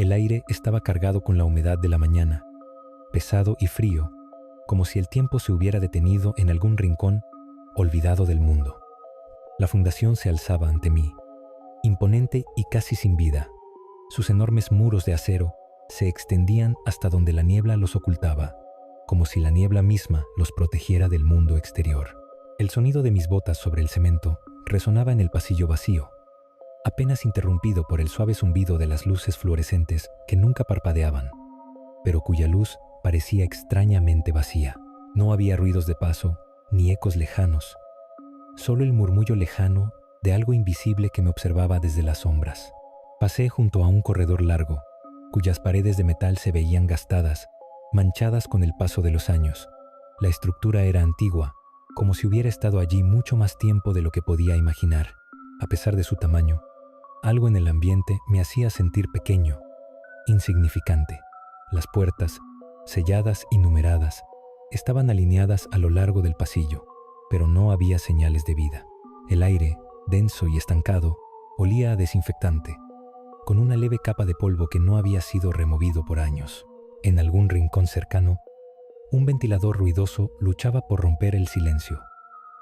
El aire estaba cargado con la humedad de la mañana, pesado y frío, como si el tiempo se hubiera detenido en algún rincón olvidado del mundo. La fundación se alzaba ante mí, imponente y casi sin vida. Sus enormes muros de acero se extendían hasta donde la niebla los ocultaba, como si la niebla misma los protegiera del mundo exterior. El sonido de mis botas sobre el cemento resonaba en el pasillo vacío, apenas interrumpido por el suave zumbido de las luces fluorescentes que nunca parpadeaban, pero cuya luz parecía extrañamente vacía. No había ruidos de paso, ni ecos lejanos, solo el murmullo lejano de algo invisible que me observaba desde las sombras. Pasé junto a un corredor largo, cuyas paredes de metal se veían gastadas, manchadas con el paso de los años. La estructura era antigua, como si hubiera estado allí mucho más tiempo de lo que podía imaginar. A pesar de su tamaño, algo en el ambiente me hacía sentir pequeño, insignificante. Las puertas, selladas y numeradas, estaban alineadas a lo largo del pasillo, pero no había señales de vida. El aire, denso y estancado, olía a desinfectante, con una leve capa de polvo que no había sido removido por años. En algún rincón cercano, un ventilador ruidoso luchaba por romper el silencio,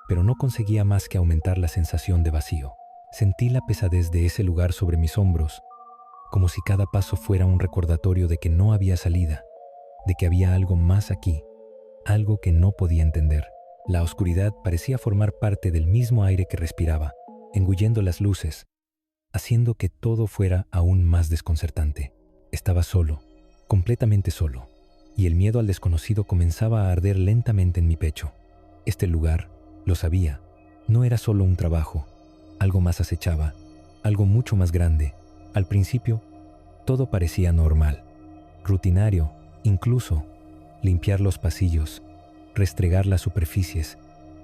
pero no conseguía más que aumentar la sensación de vacío. Sentí la pesadez de ese lugar sobre mis hombros, como si cada paso fuera un recordatorio de que no había salida, de que había algo más aquí, algo que no podía entender. La oscuridad parecía formar parte del mismo aire que respiraba, engullendo las luces, haciendo que todo fuera aún más desconcertante. Estaba solo, completamente solo, y el miedo al desconocido comenzaba a arder lentamente en mi pecho. Este lugar, lo sabía, no era solo un trabajo, algo más acechaba, algo mucho más grande. Al principio, todo parecía normal, rutinario, incluso limpiar los pasillos, restregar las superficies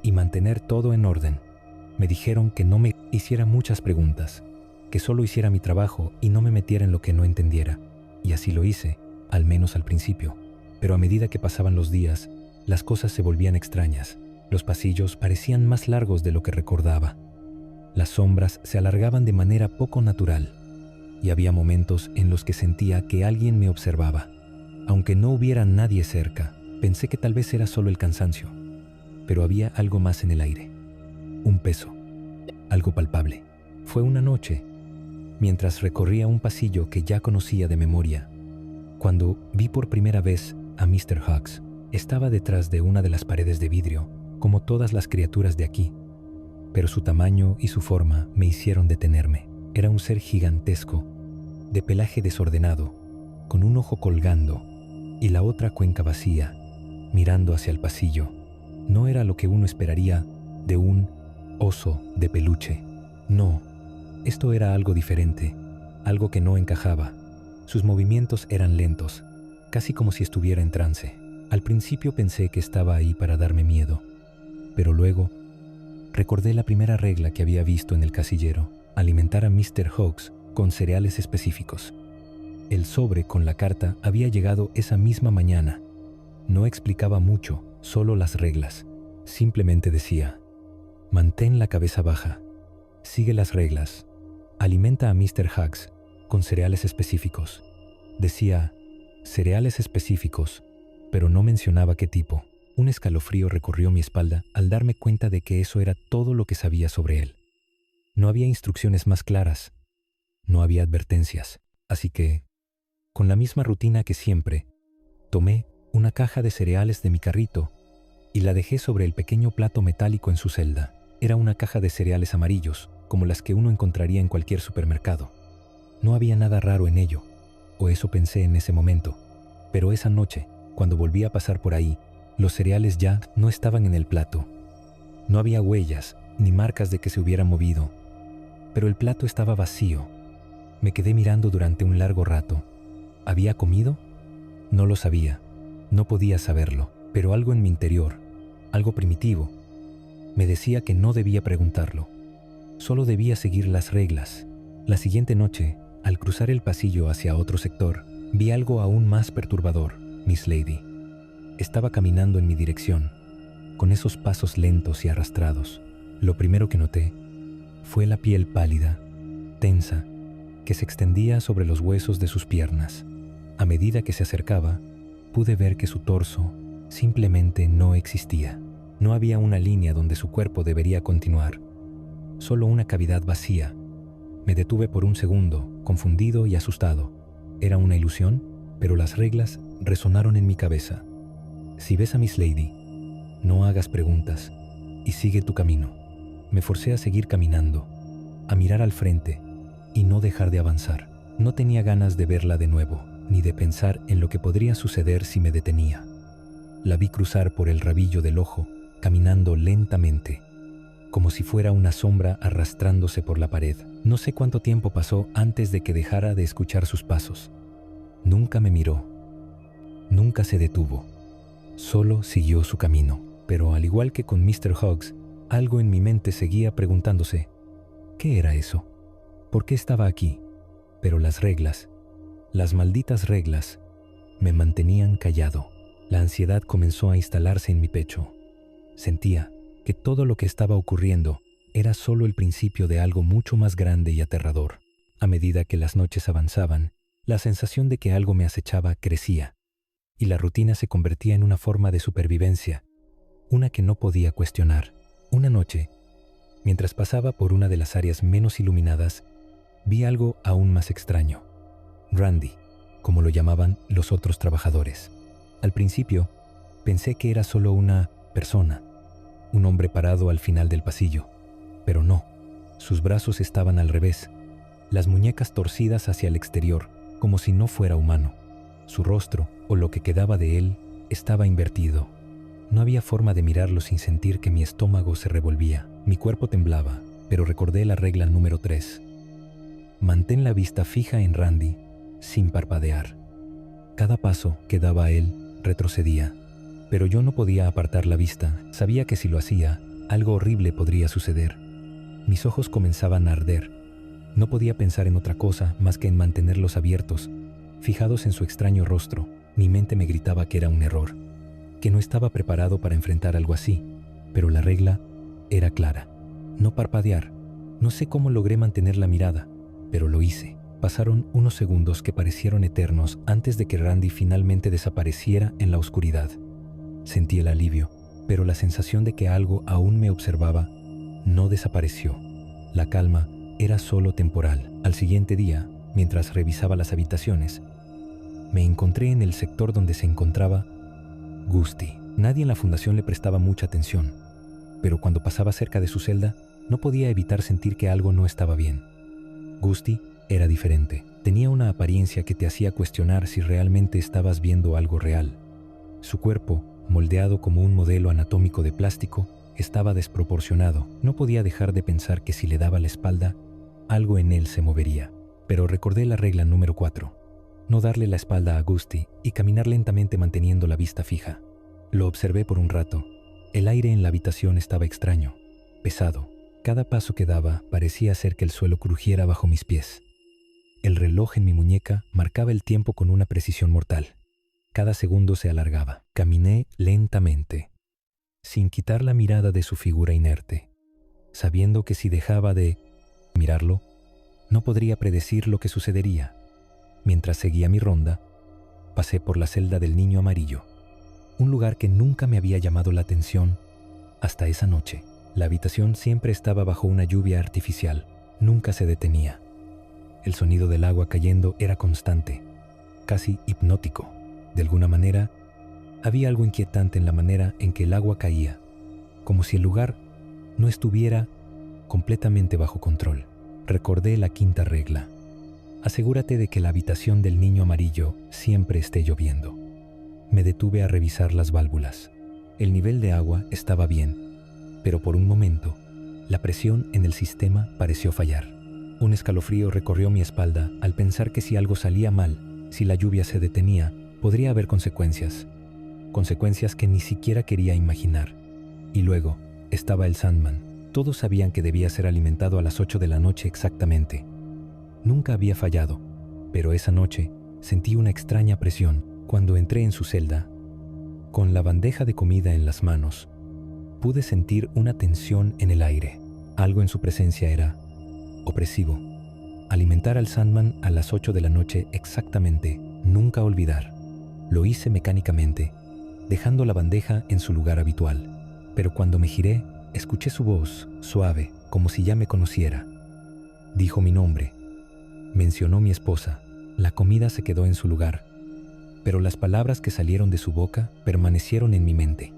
y mantener todo en orden. Me dijeron que no me hiciera muchas preguntas, que solo hiciera mi trabajo y no me metiera en lo que no entendiera. Y así lo hice, al menos al principio. Pero a medida que pasaban los días, las cosas se volvían extrañas. Los pasillos parecían más largos de lo que recordaba. Las sombras se alargaban de manera poco natural, y había momentos en los que sentía que alguien me observaba. Aunque no hubiera nadie cerca, pensé que tal vez era solo el cansancio, pero había algo más en el aire. Un peso, algo palpable. Fue una noche, mientras recorría un pasillo que ya conocía de memoria, cuando vi por primera vez a Mr. Hughes. Estaba detrás de una de las paredes de vidrio, como todas las criaturas de aquí, pero su tamaño y su forma me hicieron detenerme. Era un ser gigantesco, de pelaje desordenado, con un ojo colgando y la otra cuenca vacía, mirando hacia el pasillo. No era lo que uno esperaría de un oso de peluche. No, esto era algo diferente, algo que no encajaba. Sus movimientos eran lentos, casi como si estuviera en trance. Al principio pensé que estaba ahí para darme miedo, pero luego recordé la primera regla que había visto en el casillero: alimentar a Mr. Hughes con cereales específicos. El sobre con la carta había llegado esa misma mañana. No explicaba mucho, solo las reglas. Simplemente decía: mantén la cabeza baja, sigue las reglas, alimenta a Mr. Hughes con cereales específicos. Decía cereales específicos, pero no mencionaba qué tipo. Un escalofrío recorrió mi espalda al darme cuenta de que eso era todo lo que sabía sobre él. No había instrucciones más claras, no había advertencias, así que, con la misma rutina que siempre, tomé una caja de cereales de mi carrito y la dejé sobre el pequeño plato metálico en su celda. Era una caja de cereales amarillos, como las que uno encontraría en cualquier supermercado. No había nada raro en ello, o eso pensé en ese momento, pero esa noche, cuando volví a pasar por ahí, los cereales ya no estaban en el plato. No había huellas ni marcas de que se hubiera movido, pero el plato estaba vacío. Me quedé mirando durante un largo rato. ¿Había comido? No lo sabía, no podía saberlo, pero algo en mi interior, algo primitivo, me decía que no debía preguntarlo. Solo debía seguir las reglas. La siguiente noche, al cruzar el pasillo hacia otro sector, vi algo aún más perturbador. Miss Lady estaba caminando en mi dirección, con esos pasos lentos y arrastrados. Lo primero que noté fue la piel pálida, tensa, que se extendía sobre los huesos de sus piernas. A medida que se acercaba, pude ver que su torso simplemente no existía. No había una línea donde su cuerpo debería continuar, solo una cavidad vacía. Me detuve por un segundo, confundido y asustado. ¿Era una ilusión? Pero las reglas resonaron en mi cabeza. Si ves a Miss Lady, no hagas preguntas y sigue tu camino. Me forcé a seguir caminando, a mirar al frente y no dejar de avanzar. No tenía ganas de verla de nuevo, ni de pensar en lo que podría suceder si me detenía. La vi cruzar por el rabillo del ojo, caminando lentamente, como si fuera una sombra arrastrándose por la pared. No sé cuánto tiempo pasó antes de que dejara de escuchar sus pasos. Nunca me miró, nunca se detuvo, solo siguió su camino. Pero al igual que con Mr. Hughes, algo en mi mente seguía preguntándose, ¿qué era eso? ¿Por qué estaba aquí? Pero las reglas, las malditas reglas, me mantenían callado. La ansiedad comenzó a instalarse en mi pecho. Sentía que todo lo que estaba ocurriendo era solo el principio de algo mucho más grande y aterrador. A medida que las noches avanzaban, la sensación de que algo me acechaba crecía, y la rutina se convertía en una forma de supervivencia, una que no podía cuestionar. Una noche, mientras pasaba por una de las áreas menos iluminadas, vi algo aún más extraño. Randy, como lo llamaban los otros trabajadores. Al principio, pensé que era solo una persona, un hombre parado al final del pasillo, pero no. Sus brazos estaban al revés, las muñecas torcidas hacia el exterior, como si no fuera humano. Su rostro, o lo que quedaba de él, estaba invertido. No había forma de mirarlo sin sentir que mi estómago se revolvía. Mi cuerpo temblaba, pero recordé la regla número 3. Mantén la vista fija en Randy, sin parpadear. Cada paso que daba a él, retrocedía. Pero yo no podía apartar la vista. Sabía que si lo hacía, algo horrible podría suceder. Mis ojos comenzaban a arder. No podía pensar en otra cosa más que en mantenerlos abiertos, fijados en su extraño rostro. Mi mente me gritaba que era un error, que no estaba preparado para enfrentar algo así, pero la regla era clara. No parpadear. No sé cómo logré mantener la mirada, pero lo hice. Pasaron unos segundos que parecieron eternos antes de que Randy finalmente desapareciera en la oscuridad. Sentí el alivio, pero la sensación de que algo aún me observaba no desapareció. La calma era solo temporal. Al siguiente día, mientras revisaba las habitaciones, me encontré en el sector donde se encontraba Gusty. Nadie en la fundación le prestaba mucha atención, pero cuando pasaba cerca de su celda, no podía evitar sentir que algo no estaba bien. Gusty era diferente. Tenía una apariencia que te hacía cuestionar si realmente estabas viendo algo real. Su cuerpo, moldeado como un modelo anatómico de plástico, estaba desproporcionado. No podía dejar de pensar que si le daba la espalda, algo en él se movería. Pero recordé la regla número 4. No darle la espalda a Gusty y caminar lentamente manteniendo la vista fija. Lo observé por un rato. El aire en la habitación estaba extraño, pesado. Cada paso que daba parecía hacer que el suelo crujiera bajo mis pies. El reloj en mi muñeca marcaba el tiempo con una precisión mortal. Cada segundo se alargaba. Caminé lentamente, sin quitar la mirada de su figura inerte, sabiendo que si dejaba de mirarlo, no podría predecir lo que sucedería. Mientras seguía mi ronda, pasé por la celda del niño amarillo, un lugar que nunca me había llamado la atención hasta esa noche. La habitación siempre estaba bajo una lluvia artificial, nunca se detenía. El sonido del agua cayendo era constante, casi hipnótico. De alguna manera, había algo inquietante en la manera en que el agua caía, como si el lugar no estuviera completamente bajo control. Recordé la 5ª regla. Asegúrate de que la habitación del niño amarillo siempre esté lloviendo. Me detuve a revisar las válvulas. El nivel de agua estaba bien, pero por un momento, la presión en el sistema pareció fallar. Un escalofrío recorrió mi espalda al pensar que si algo salía mal, si la lluvia se detenía, podría haber consecuencias. Consecuencias que ni siquiera quería imaginar. Y luego estaba el Sandman. Todos sabían que debía ser alimentado a las 8 de la noche exactamente. Nunca había fallado, pero esa noche sentí una extraña presión. Cuando entré en su celda, con la bandeja de comida en las manos, pude sentir una tensión en el aire. Algo en su presencia era opresivo. Alimentar al Sandman a las 8 de la noche exactamente, nunca olvidar. Lo hice mecánicamente, dejando la bandeja en su lugar habitual. Pero cuando me giré, escuché su voz, suave, como si ya me conociera. Dijo mi nombre. Mencionó mi esposa. La comida se quedó en su lugar. Pero las palabras que salieron de su boca permanecieron en mi mente.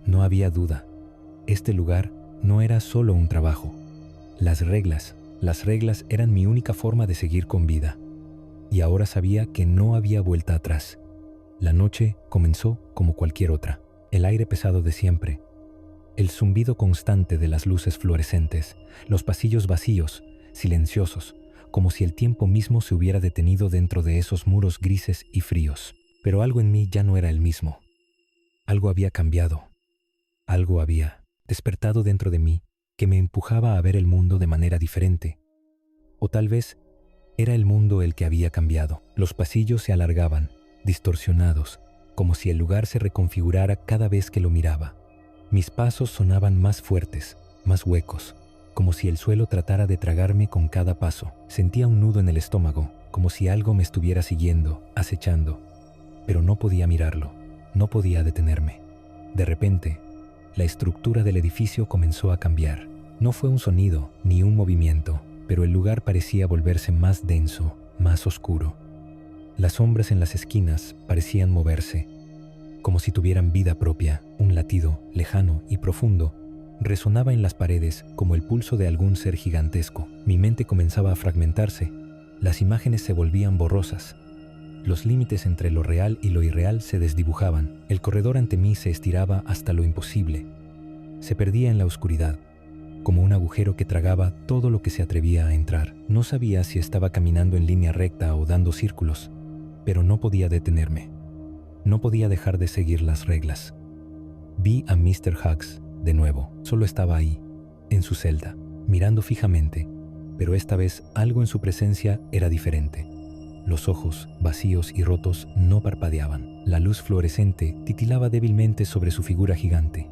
No había duda. Este lugar no era solo un trabajo. Las reglas eran mi única forma de seguir con vida. Y ahora sabía que no había vuelta atrás. La noche comenzó como cualquier otra. El aire pesado de siempre. El zumbido constante de las luces fluorescentes. Los pasillos vacíos, silenciosos, como si el tiempo mismo se hubiera detenido dentro de esos muros grises y fríos. Pero algo en mí ya no era el mismo. Algo había cambiado. Algo había despertado dentro de mí que me empujaba a ver el mundo de manera diferente. O tal vez era el mundo el que había cambiado. Los pasillos se alargaban, distorsionados, como si el lugar se reconfigurara cada vez que lo miraba. Mis pasos sonaban más fuertes, más huecos, como si el suelo tratara de tragarme con cada paso. Sentía un nudo en el estómago, como si algo me estuviera siguiendo, acechando. Pero no podía mirarlo, no podía detenerme. De repente, la estructura del edificio comenzó a cambiar. No fue un sonido ni un movimiento, pero el lugar parecía volverse más denso, más oscuro. Las sombras en las esquinas parecían moverse, como si tuvieran vida propia. Un latido, lejano y profundo, resonaba en las paredes como el pulso de algún ser gigantesco. Mi mente comenzaba a fragmentarse. Las imágenes se volvían borrosas. Los límites entre lo real y lo irreal se desdibujaban. El corredor ante mí se estiraba hasta lo imposible. Se perdía en la oscuridad, como un agujero que tragaba todo lo que se atrevía a entrar. No sabía si estaba caminando en línea recta o dando círculos, pero no podía detenerme. No podía dejar de seguir las reglas. Vi a Mr. Hugs de nuevo. Solo estaba ahí, en su celda, mirando fijamente, pero esta vez algo en su presencia era diferente. Los ojos, vacíos y rotos, no parpadeaban. La luz fluorescente titilaba débilmente sobre su figura gigante.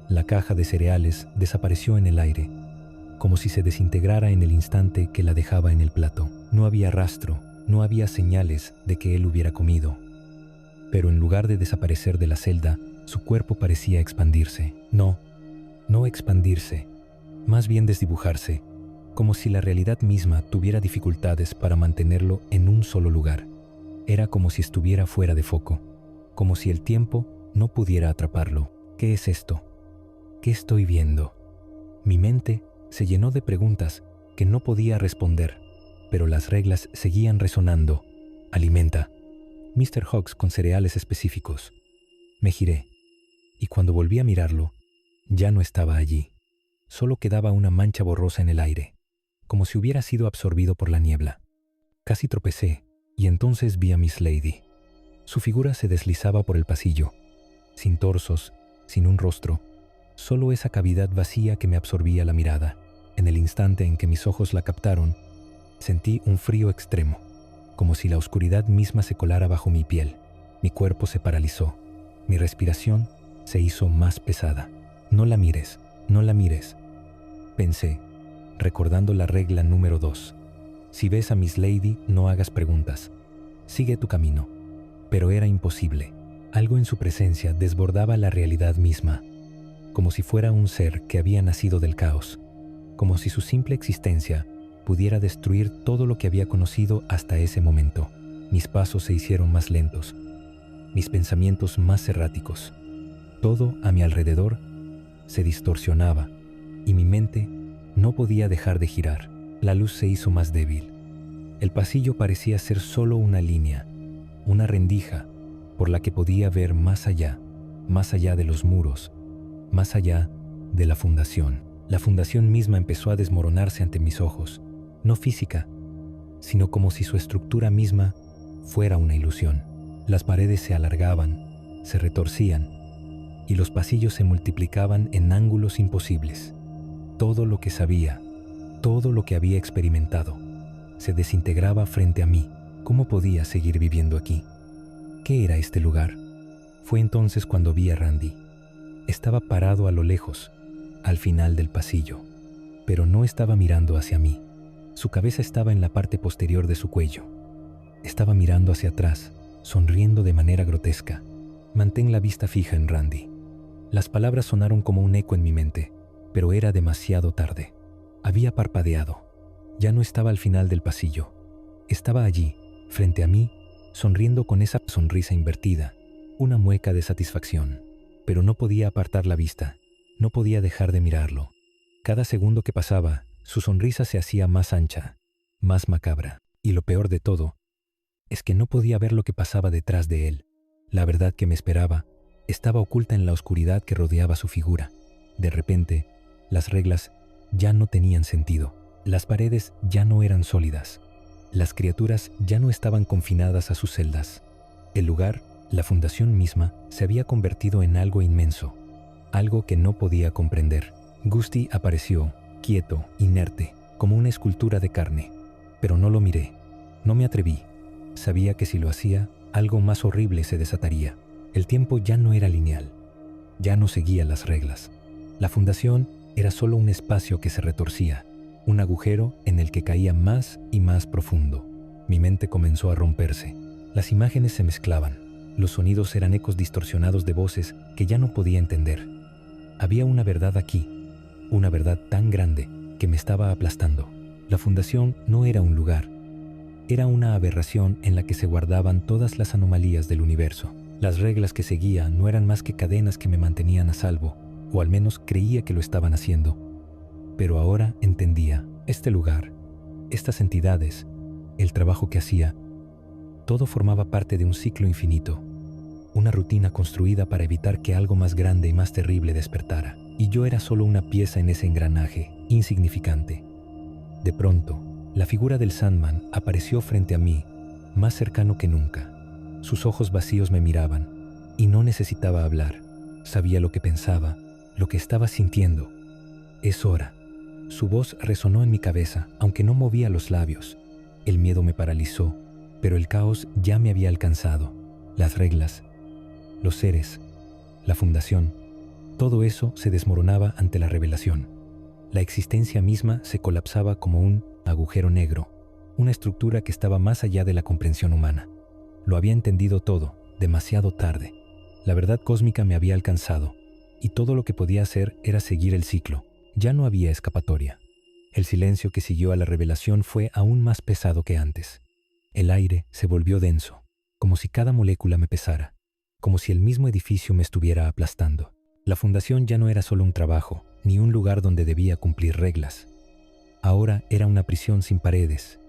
La caja de cereales desapareció en el aire, como si se desintegrara en el instante que la dejaba en el plato. No había rastro, no había señales de que él hubiera comido. Pero en lugar de desaparecer de la celda, su cuerpo parecía expandirse. No expandirse, más bien desdibujarse, como si la realidad misma tuviera dificultades para mantenerlo en un solo lugar. Era como si estuviera fuera de foco, como si el tiempo no pudiera atraparlo. ¿Qué es esto? ¿Qué estoy viendo? Mi mente se llenó de preguntas que no podía responder, pero las reglas seguían resonando. Alimenta. Mr. Hugs con cereales específicos. Me giré, y cuando volví a mirarlo, ya no estaba allí. Solo quedaba una mancha borrosa en el aire, como si hubiera sido absorbido por la niebla. Casi tropecé, y entonces vi a Miss Lady. Su figura se deslizaba por el pasillo, sin torsos, sin un rostro, solo esa cavidad vacía que me absorbía la mirada. En el instante en que mis ojos la captaron, sentí un frío extremo, como si la oscuridad misma se colara bajo mi piel. Mi cuerpo se paralizó, mi respiración se hizo más pesada. No la mires, no la mires, pensé, recordando la regla número 2. Si ves a Miss Lady, no hagas preguntas. Sigue tu camino. Pero era imposible. Algo en su presencia desbordaba la realidad misma, como si fuera un ser que había nacido del caos, como si su simple existencia pudiera destruir todo lo que había conocido hasta ese momento. Mis pasos se hicieron más lentos, mis pensamientos más erráticos. Todo a mi alrededor se distorsionaba y mi mente no podía dejar de girar. La luz se hizo más débil. El pasillo parecía ser solo una línea, una rendija por la que podía ver más allá de los muros, más allá de la fundación. La fundación misma empezó a desmoronarse ante mis ojos, no física, sino como si su estructura misma fuera una ilusión. Las paredes se alargaban, se retorcían, y los pasillos se multiplicaban en ángulos imposibles. Todo lo que sabía, todo lo que había experimentado, se desintegraba frente a mí. ¿Cómo podía seguir viviendo aquí? ¿Qué era este lugar? Fue entonces cuando vi a Randy. Estaba parado a lo lejos, al final del pasillo, pero no estaba mirando hacia mí. Su cabeza estaba en la parte posterior de su cuello. Estaba mirando hacia atrás, sonriendo de manera grotesca. Mantén la vista fija en Randy. Las palabras sonaron como un eco en mi mente, pero era demasiado tarde. Había parpadeado. Ya no estaba al final del pasillo. Estaba allí, frente a mí, sonriendo con esa sonrisa invertida, una mueca de satisfacción. Pero no podía apartar la vista, no podía dejar de mirarlo. Cada segundo que pasaba, su sonrisa se hacía más ancha, más macabra. Y lo peor de todo, es que no podía ver lo que pasaba detrás de él. La verdad que me esperaba estaba oculta en la oscuridad que rodeaba su figura. De repente, las reglas ya no tenían sentido. Las paredes ya no eran sólidas. Las criaturas ya no estaban confinadas a sus celdas. El lugar, la fundación misma, se había convertido en algo inmenso, algo que no podía comprender. Gusty apareció, quieto, inerte, como una escultura de carne. Pero no lo miré, no me atreví. Sabía que si lo hacía, algo más horrible se desataría. El tiempo ya no era lineal, ya no seguía las reglas. La fundación era solo un espacio que se retorcía, un agujero en el que caía más y más profundo. Mi mente comenzó a romperse. Las imágenes se mezclaban. Los sonidos eran ecos distorsionados de voces que ya no podía entender. Había una verdad aquí, una verdad tan grande que me estaba aplastando. La fundación no era un lugar. Era una aberración en la que se guardaban todas las anomalías del universo. Las reglas que seguía no eran más que cadenas que me mantenían a salvo, o al menos creía que lo estaban haciendo. Pero ahora entendía, este lugar, estas entidades, el trabajo que hacía, todo formaba parte de un ciclo infinito, una rutina construida para evitar que algo más grande y más terrible despertara. Y yo era solo una pieza en ese engranaje, insignificante. De pronto, la figura del Sandman apareció frente a mí, más cercano que nunca. Sus ojos vacíos me miraban, y no necesitaba hablar. Sabía lo que pensaba, lo que estaba sintiendo. Es hora. Su voz resonó en mi cabeza, aunque no movía los labios. El miedo me paralizó, pero el caos ya me había alcanzado. Las reglas, los seres, la fundación, todo eso se desmoronaba ante la revelación. La existencia misma se colapsaba como un agujero negro, una estructura que estaba más allá de la comprensión humana. Lo había entendido todo, demasiado tarde. La verdad cósmica me había alcanzado, y todo lo que podía hacer era seguir el ciclo. Ya no había escapatoria. El silencio que siguió a la revelación fue aún más pesado que antes. El aire se volvió denso, como si cada molécula me pesara, como si el mismo edificio me estuviera aplastando. La fundación ya no era solo un trabajo, ni un lugar donde debía cumplir reglas. Ahora era una prisión sin paredes,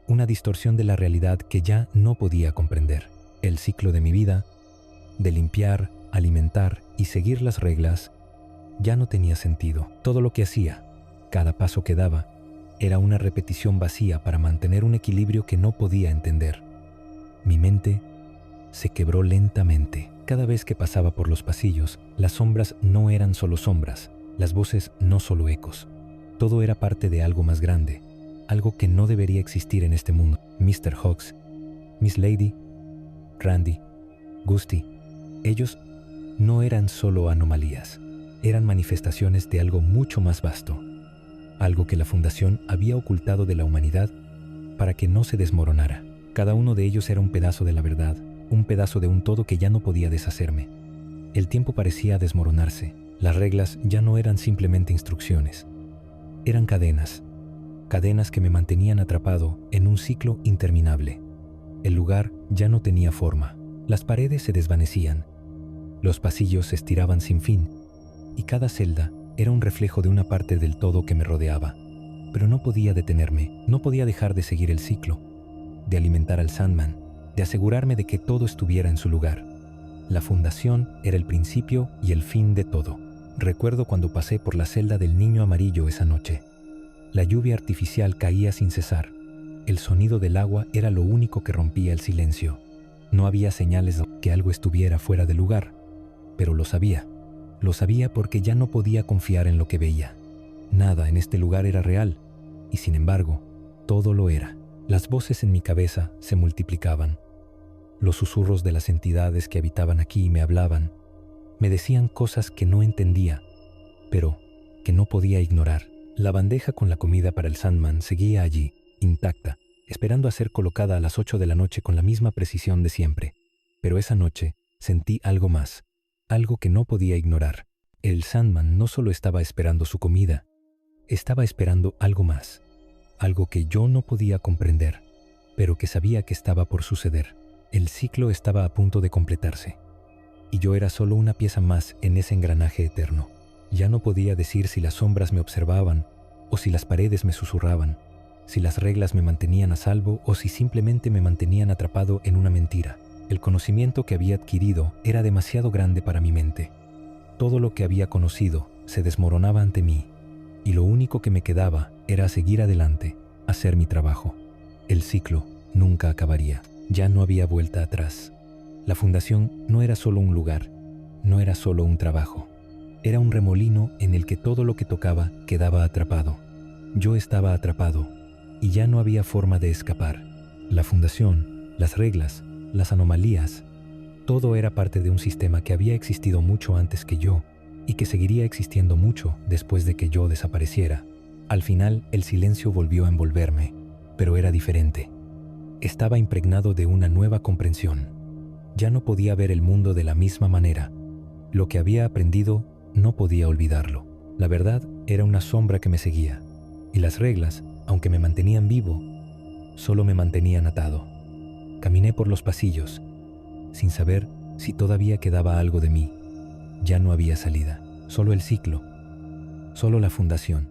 una distorsión de la realidad que ya no podía comprender. El ciclo de mi vida, de limpiar, alimentar y seguir las reglas, ya no tenía sentido. Todo lo que hacía, cada paso que daba, era una repetición vacía para mantener un equilibrio que no podía entender. Mi mente se quebró lentamente. Cada vez que pasaba por los pasillos, las sombras no eran solo sombras, las voces no solo ecos. Todo era parte de algo más grande, algo que no debería existir en este mundo. Mr. Hawks, Miss Lady, Randy, Gusty, ellos no eran solo anomalías, eran manifestaciones de algo mucho más vasto, algo que la Fundación había ocultado de la humanidad para que no se desmoronara. Cada uno de ellos era un pedazo de la verdad, un pedazo de un todo que ya no podía deshacerme. El tiempo parecía desmoronarse. Las reglas ya no eran simplemente instrucciones. Eran cadenas, cadenas que me mantenían atrapado en un ciclo interminable. El lugar ya no tenía forma. Las paredes se desvanecían. Los pasillos se estiraban sin fin, y cada celda era un reflejo de una parte del todo que me rodeaba. Pero no podía detenerme, no podía dejar de seguir el ciclo, de alimentar al Sandman, de asegurarme de que todo estuviera en su lugar. La fundación era el principio y el fin de todo. Recuerdo cuando pasé por la celda del niño amarillo esa noche. La lluvia artificial caía sin cesar. El sonido del agua era lo único que rompía el silencio. No había señales de que algo estuviera fuera de lugar, pero lo sabía. Lo sabía porque ya no podía confiar en lo que veía. Nada en este lugar era real, y sin embargo, todo lo era. Las voces en mi cabeza se multiplicaban. Los susurros de las entidades que habitaban aquí me hablaban. Me decían cosas que no entendía, pero que no podía ignorar. La bandeja con la comida para el Sandman seguía allí, intacta, esperando a ser colocada a las 8 de la noche con la misma precisión de siempre. Pero esa noche sentí algo más, algo que no podía ignorar. El Sandman no solo estaba esperando su comida, estaba esperando algo más, algo que yo no podía comprender, pero que sabía que estaba por suceder. El ciclo estaba a punto de completarse, y yo era solo una pieza más en ese engranaje eterno. Ya no podía decir si las sombras me observaban, o si las paredes me susurraban, si las reglas me mantenían a salvo o si simplemente me mantenían atrapado en una mentira. El conocimiento que había adquirido era demasiado grande para mi mente. Todo lo que había conocido se desmoronaba ante mí, y lo único que me quedaba era seguir adelante, hacer mi trabajo. El ciclo nunca acabaría, ya no había vuelta atrás. La fundación no era solo un lugar, no era solo un trabajo. Era un remolino en el que todo lo que tocaba quedaba atrapado. Yo estaba atrapado, y ya no había forma de escapar. La fundación, las reglas, las anomalías, todo era parte de un sistema que había existido mucho antes que yo y que seguiría existiendo mucho después de que yo desapareciera. Al final, el silencio volvió a envolverme, pero era diferente. Estaba impregnado de una nueva comprensión. Ya no podía ver el mundo de la misma manera. Lo que había aprendido no podía olvidarlo. La verdad era una sombra que me seguía, y las reglas, aunque me mantenían vivo, solo me mantenían atado. Caminé por los pasillos, sin saber si todavía quedaba algo de mí. Ya no había salida, solo el ciclo, solo la fundación,